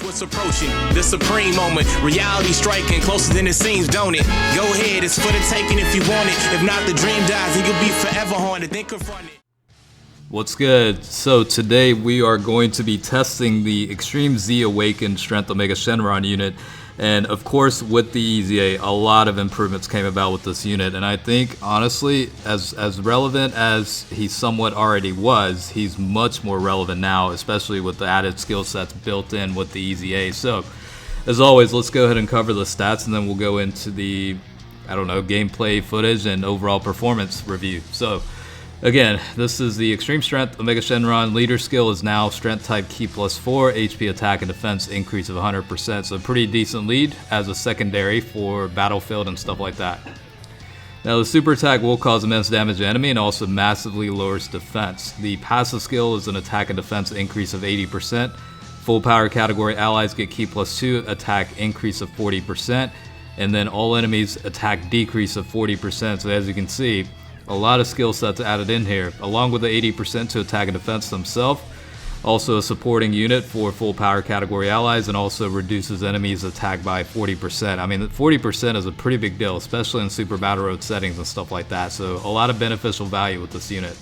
watch what's approaching. The supreme moment, reality striking closer than it seems, don't it? Go ahead, it's for the taking if you want it. If not, the dream dies and you'll be forever haunted. Then confront it. What's good? So today we are going to be testing the Extreme Z Awakened Strength Omega Shenron unit. And of course, with the EZA, a lot of improvements came about with this unit. And I think, honestly, as relevant as he somewhat already was, he's much more relevant now, especially with the added skill sets built in with the EZA. So, as always, let's go ahead and cover the stats, and then we'll go into the, gameplay footage and overall performance review. So, again, this is the Extreme Strength Omega Shenron. Leader skill is now Strength type Ki +4, HP attack and defense increase of 100%. So pretty decent lead as a secondary for battlefield and stuff like that. Now the super attack will cause immense damage to enemy and also massively lowers defense. The passive skill is an attack and defense increase of 80%. Full power category allies get Ki +2, attack increase of 40%. And then all enemies attack decrease of 40%. So as you can see, a lot of skill sets added in here, along with the 80% to attack and defense themselves. Also a supporting unit for full power category allies, and also reduces enemies attack by 40%. I mean, 40% is a pretty big deal, especially in super battle road settings and stuff like that. So a lot of beneficial value with this unit.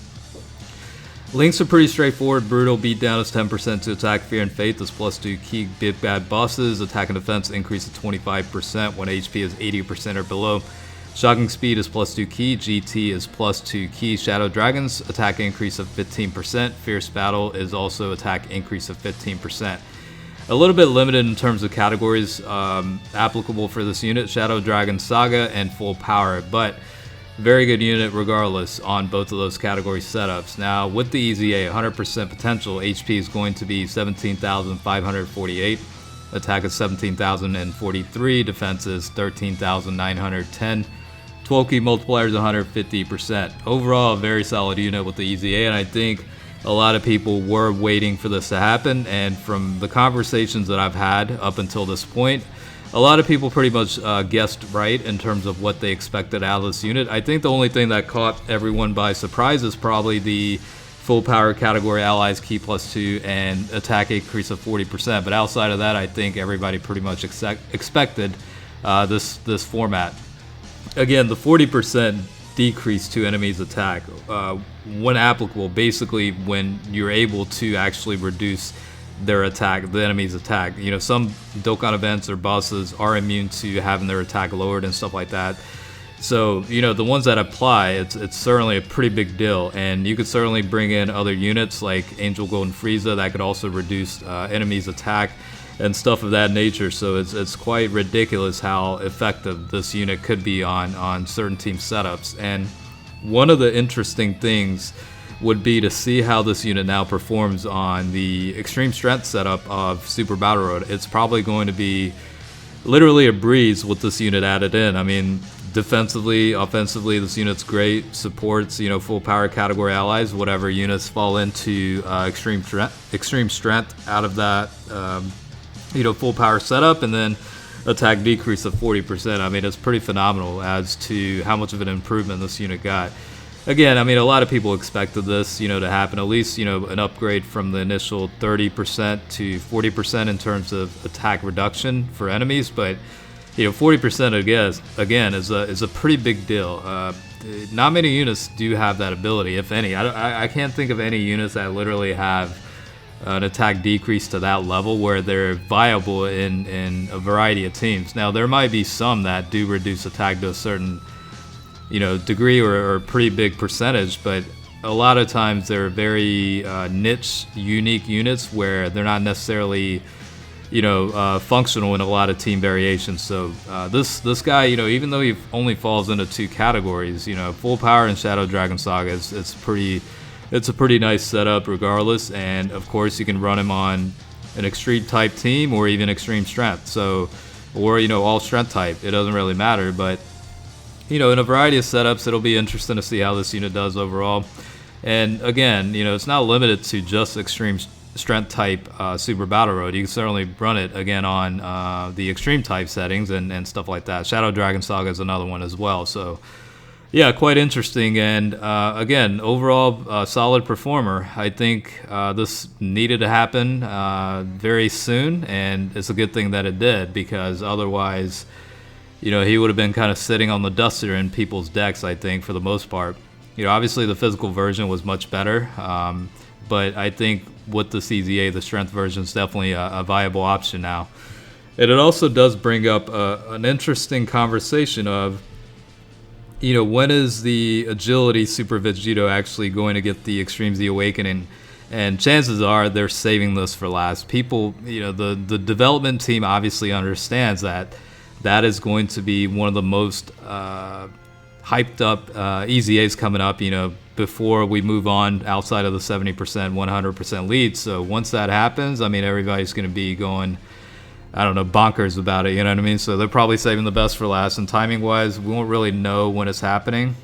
Links are pretty straightforward. Brutal Beatdown is 10% to attack, fear, and faith is +2 Ki. Big bad bosses, attack and defense increase of 25% when HP is 80% or below. Shocking speed is +2 Ki, GT is +2 Ki. Shadow Dragons, attack increase of 15%. Fierce Battle is also attack increase of 15%. A little bit limited in terms of categories applicable for this unit, Shadow Dragon, Saga, and Full Power, but very good unit regardless on both of those category setups. Now with the EZA, 100% potential, HP is going to be 17,548. Attack is 17,043, defense is 13,910. 12 Ki Multiplier is 150%. Overall, a very solid unit with the EZA, and I think a lot of people were waiting for this to happen, and from the conversations that I've had up until this point, a lot of people pretty much guessed right in terms of what they expected out of this unit. I think the only thing that caught everyone by surprise is probably the full power category allies Ki +2 and attack increase of 40%, but outside of that, I think everybody pretty much expected this format. Again, the 40% decrease to enemies attack, when applicable, basically when you're able to actually reduce their attack, the enemy's attack. You know, some Dokkan events or bosses are immune to having their attack lowered and stuff like that. So, you know, the ones that apply, it's certainly a pretty big deal, and you could certainly bring in other units like Angel Golden Frieza that could also reduce enemies' attack and stuff of that nature. So it's quite ridiculous how effective this unit could be on certain team setups. And one of the interesting things would be to see how this unit now performs on the extreme strength setup of Super Battle Road. It's probably going to be literally a breeze with this unit added in. I mean, defensively, offensively, this unit's great. Supports, full power category allies, whatever units fall into extreme strength out of that, full power setup, and then attack decrease of 40%. I mean, it's pretty phenomenal as to how much of an improvement this unit got. Again, I mean, a lot of people expected this, to happen, at least, an upgrade from the initial 30% to 40% in terms of attack reduction for enemies, but 40% again is a pretty big deal. Not many units do have that ability, if any. I can't think of any units that literally have an attack decrease to that level where they're viable in a variety of teams. Now, there might be some that do reduce attack to a certain degree or a pretty big percentage, but a lot of times they're very niche, unique units where they're not necessarily functional in a lot of team variations. So this guy, even though he only falls into two categories, full power and Shadow Dragon Saga, it's a pretty nice setup regardless. And of course, you can run him on an extreme type team or even extreme strength. So, or all strength type. It doesn't really matter. But in a variety of setups, it'll be interesting to see how this unit does overall. And again, it's not limited to just extreme strength type Super Battle Road. You can certainly run it again on the extreme type settings and stuff like that. Shadow Dragon Saga is another one as well. So Yeah, quite interesting, and again, overall solid performer. I think this needed to happen very soon, and it's a good thing that it did, because otherwise, he would have been kind of sitting on the duster in people's decks, I think, for the most part. Obviously the physical version was much better, but I think with the EZA, the strength version is definitely a viable option now. And it also does bring up an interesting conversation of, when is the agility Super Vegito actually going to get the Extreme Z Awakening? And chances are they're saving this for last. People, the development team obviously understands that is going to be one of the most hyped up EZAs coming up, before we move on outside of the 70%, 100% lead. So once that happens, everybody's going to be going, I don't know, bonkers about it, you know what I mean? So they're probably saving the best for last, and timing-wise, we won't really know when it's happening.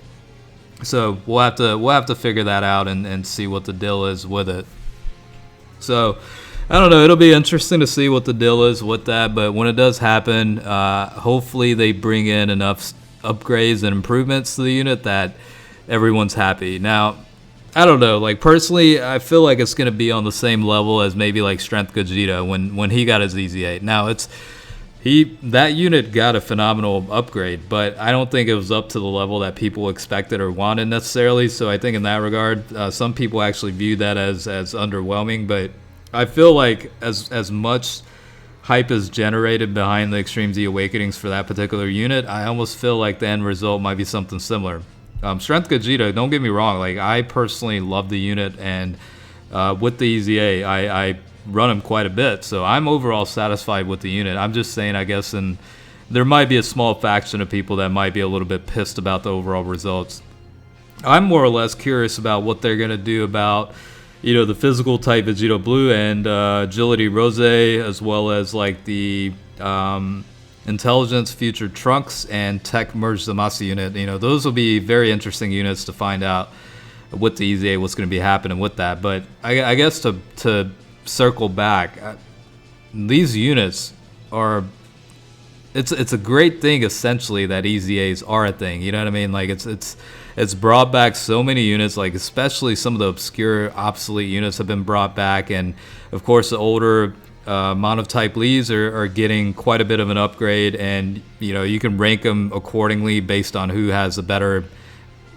So we'll have to figure that out and see what the deal is with it. So I don't know, it'll be interesting to see what the deal is with that, but when it does happen, hopefully they bring in enough upgrades and improvements to the unit that everyone's happy. Now, I don't know, like personally, I feel like it's going to be on the same level as maybe like Strength Gogeta when he got his EZA. Now, that unit got a phenomenal upgrade, but I don't think it was up to the level that people expected or wanted necessarily. So I think in that regard, some people actually view that as underwhelming, but I feel like as much hype is generated behind the Extreme Z Awakenings for that particular unit, I almost feel like the end result might be something similar. Strength Gogeta, don't get me wrong, like I personally love the unit, and with the EZA, I run him quite a bit, so I'm overall satisfied with the unit. I'm just saying, I guess, and there might be a small faction of people that might be a little bit pissed about the overall results. I'm more or less curious about what they're going to do about, the physical type Vegito Blue and Agility Rose, as well as like the Intelligence Future Trunks and Tech Merge Zamasi unit. Those will be very interesting units to find out with the EZA, what's going to be happening with that. But I guess to circle back, these units are, it's a great thing essentially that EZAs are a thing. You know what I mean? Like it's brought back so many units, like especially some of the obscure obsolete units have been brought back, and of course the older monotype leads are getting quite a bit of an upgrade, and you can rank them accordingly based on who has a better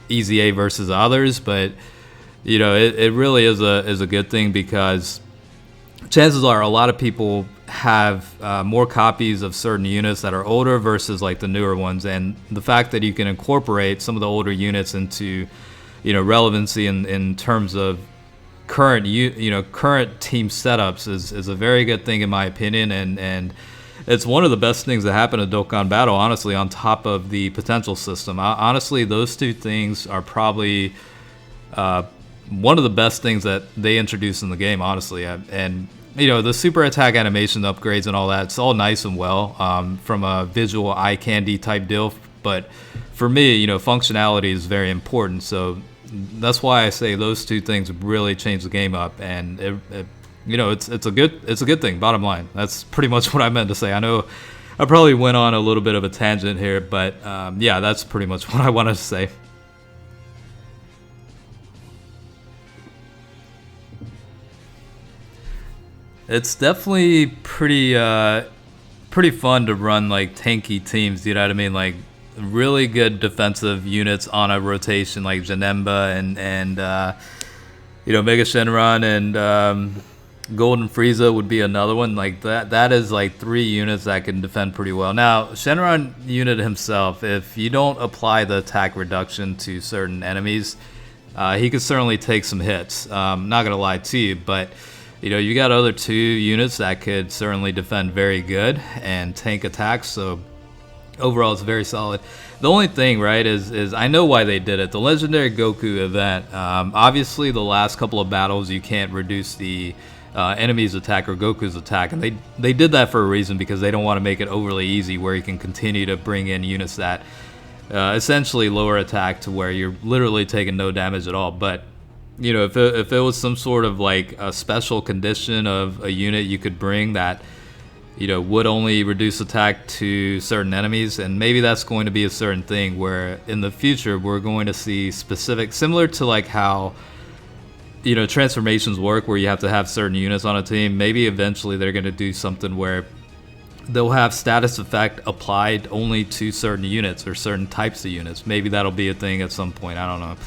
EZA versus others. But it really is a good thing, because chances are a lot of people have more copies of certain units that are older versus like the newer ones, and the fact that you can incorporate some of the older units into relevancy in terms of current current team setups is a very good thing in my opinion, and it's one of the best things that happened to Dokkan Battle, honestly, on top of the potential system. Honestly, those two things are probably one of the best things that they introduced in the game, honestly. And the super attack animation upgrades and all that, it's all nice and well from a visual eye candy type deal, but for me, functionality is very important. So that's why I say those two things really change the game up, and it's a good thing. Bottom line, that's pretty much what I meant to say. I know I probably went on a little bit of a tangent here, but yeah, that's pretty much what I wanted to say. It's definitely pretty fun to run like tanky teams. You know what I mean? Like really good defensive units on a rotation, like Janemba and Mega Shenron and Golden Frieza would be another one. Like that is like 3 units that can defend pretty well. Now Shenron unit himself, if you don't apply the attack reduction to certain enemies, he could certainly take some hits. Not gonna lie to you, but you got other 2 units that could certainly defend very good and tank attacks. So overall, it's very solid. The only thing, right, is I know why they did it. The Legendary Goku event, obviously the last couple of battles you can't reduce the enemy's attack or Goku's attack, and they did that for a reason, because they don't want to make it overly easy where you can continue to bring in units that essentially lower attack to where you're literally taking no damage at all. But if it was some sort of like a special condition of a unit you could bring that would only reduce attack to certain enemies, and maybe that's going to be a certain thing where in the future we're going to see specific, similar to like how transformations work, where you have to have certain units on a team. Maybe eventually they're going to do something where they'll have status effect applied only to certain units or certain types of units. Maybe that'll be a thing at some point. I don't know.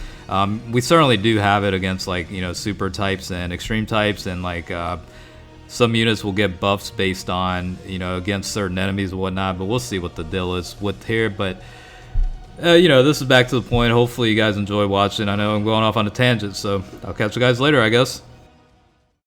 We certainly do have it against like super types and extreme types, and like some units will get buffs based on against certain enemies and whatnot. But we'll see what the deal is with here. But this is back to the point. Hopefully you guys enjoy watching. I know I'm going off on a tangent, so I'll catch you guys later, I guess.